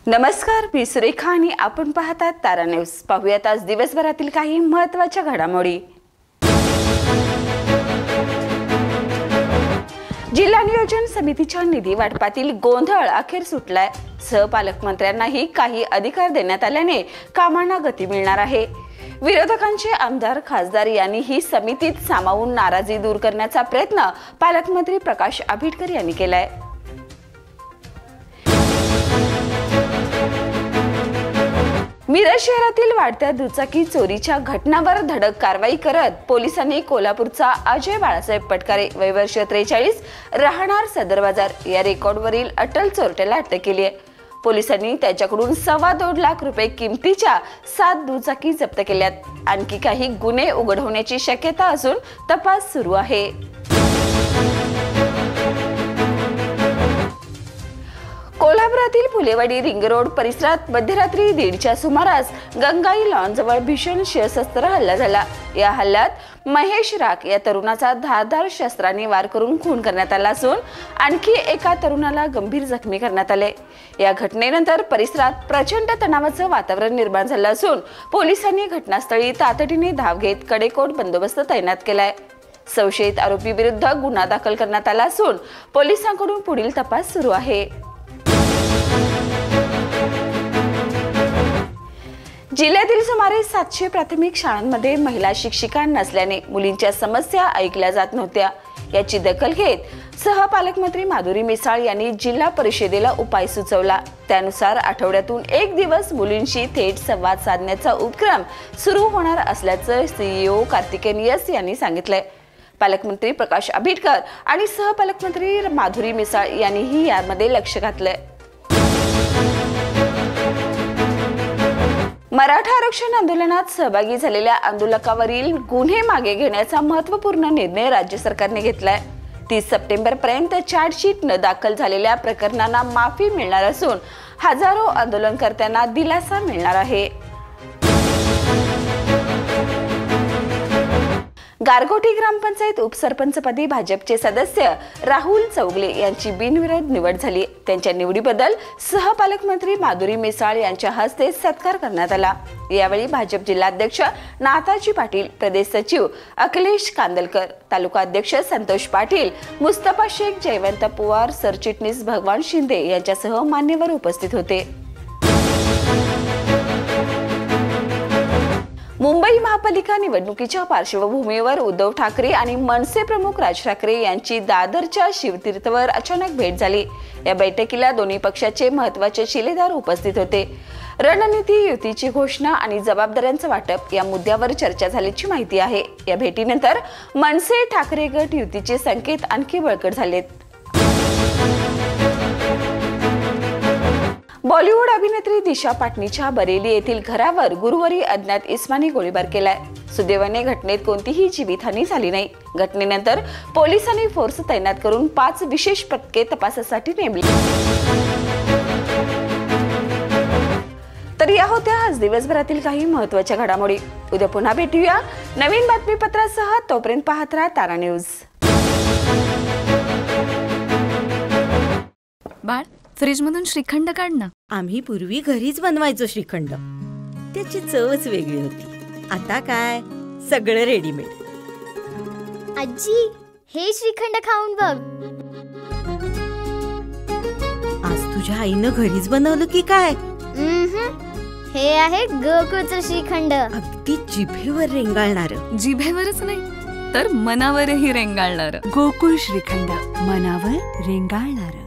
नमस्कार, मी सुरेखा आणि आपण पाहतात तारा न्यूज। पाहूयात आज दिवसभरातील काही महत्त्वाच्या घडामोडी। जिल्हा नियोजन समितीच्या निधी वाटपातील गोंधळ अखेर सुटलाय। सहपालकमंत्र्यांनाही काही अधिकार देण्यात आल्याने कामांना गती मिळणार आहे। विरोधकांचे आमदार खासदार यांनी ही समितीत सामावून नाराजी दूर करण्याचा प्रयत्न पालकमंत्री प्रकाश आंबेडकर यांनी केलाय। मिरज शहरातील वाढत्या दुचाकी चोरीच्या घटनांवर धडक कारवाई करत पोलिसांनी कोल्हापूरचा अजय बाळासाहेब पटकारे वय वर्ष 43 राहणार सदर बाजार या रेकॉर्डवरील अटल चोरट्याला अटक केली आहे। पोलिसांनी त्याच्याकडून 2.25 लाख रुपये किमतीच्या 7 दुचाकी जप्त केल्यात। आणखी काही गुन्हे उघड होण्याची शक्यता असून तपास सुरू आहे। कोल्हापुरातील फुलेवाडी रिंग रोड परिसरात मध्यरात्री 1:30च्या सुमारास गंगाई लॉन जवळ भीषण सशस्त्र हल्ला झाला। या हल्ल्यात महेश राख या तरुणाचा धारदार शस्त्राने वार करून खून करण्यात आला असून आणखी एका तरुणाला गंभीर जखमी करण्यात आले। या घटनेनंतर परिसरात प्रचंड तणावाचं वातावरण निर्माण झालं असून पोलिसांनी घटनास्थळी तातडीने धाव घेत कडेकोट बंदोबस्त तैनात केलाय। संशयित आरोपी विरुद्ध गुन्हा दाखल करण्यात आला असून पोलिसांकडून पुढील तपास सुरू आहे। जिल्ह्यातील सुमारे 700 प्राथमिक शाळांमध्ये महिला शिक्षिका नसल्याने मुलींच्या समस्या ऐकल्या जात नव्हत्या। याची दखल घेत सहपालकमंत्री माधुरी मिसाळ यांनी जिल्हा परिषदेला उपाय सुचवला। त्यानुसार आठवड्यातून 1 दिवस मुलींशी थेट संवाद साधण्याचा उपक्रम सुरू होणार असल्याचं सीईओ कार्तिकेय यस यांनी सांगितलंय। पालकमंत्री प्रकाश आंबेडकर आणि सहपालकमंत्री माधुरी मिसाळ यांनीही यामध्ये लक्ष घातलंय। मराठा आरक्षण आंदोलनात सहभागी झालेल्या आंदोलकावरील गुन्हे मागे घेण्याचा महत्त्वपूर्ण निर्णय राज्य सरकारने घेतलाय। 30 सप्टेंबर पर्यंत चार्जशीट न दाखल झालेल्या प्रकरणांना माफी मिळणार असून हजारो आंदोलनकर्त्यांना दिलासा मिळणार आहे। गारगोटी ग्रामपंचायत उपसरपंचपदी भाजपचे सदस्य राहुल चौगले यांची बिनविरोध निवड झाली। त्यांच्या निवडीबद्दल सहपालकमंत्री माधुरी मिसाळ यांच्या हस्ते सत्कार करण्यात आला। यावेळी भाजप जिल्हाध्यक्ष नाथाजी पाटील, प्रदेश सचिव अखिलेश कांदलकर, तालुका अध्यक्ष संतोष पाटील, मुस्तफा शेख, जयवंत पवार, सरचिटणीस भगवान शिंदे यांच्यासह मान्यवर उपस्थित होते। मुंबई महापालिका निवडणुकीच्या पार्श्वभूमीवर उद्धव ठाकरे आणि मनसे प्रमुख राज ठाकरे यांची दादरच्या शिवतीर्थवर अचानक भेट झाली। या बैठकीला दोन्ही पक्षाचे महत्त्वाचे शिलेदार उपस्थित होते। रणनीती, युतीची घोषणा आणि जबाबदाऱ्यांचं वाटप या मुद्द्यावर चर्चा झाल्याची माहिती आहे। या भेटीनंतर मनसे ठाकरे गट युतीचे संकेत आणखी बळकट झालेत। बॉलिवूड अभिनेत्री दिशा पाटनीच्या बरेली येथील घरावर गुरुवारी अज्ञात इस्मानी गोळीबार केलाय। सुदैवाने घटनेत कोणतीही जीवितहानी झाली नाही। घटनेनंतर पोलिसांनी फोर्स तैनात करून 5 विशेष पथके तपासासाठी नेमली। तर या होत्या आज दिवसभरातील काही महत्त्वाच्या घडामोडी। उद्या पुन्हा भेटूया नवीन बातमीपत्रासह। तोपर्यंत पाहत राहा तारा न्यूज। बाळ, फ्रीज मधून श्रीखंड काढ ना। आम्ही पूर्वी घरीच बनवायचो श्रीखंड, त्याची चवच वेगळी होती। आता काय सगळं रेडीमेड। आजी, हे श्रीखंड खाऊन बघ। आज तुझ्या आईनं घरीच बनवलं की काय? हे आहे गोकुळचं श्रीखंड। अगदी जिभेवर रेंगाळणार। जिभेवरच नाही तर मनावरही रेंगाळणार। गोकुळ श्रीखंड, मनावर रेंगाळणार।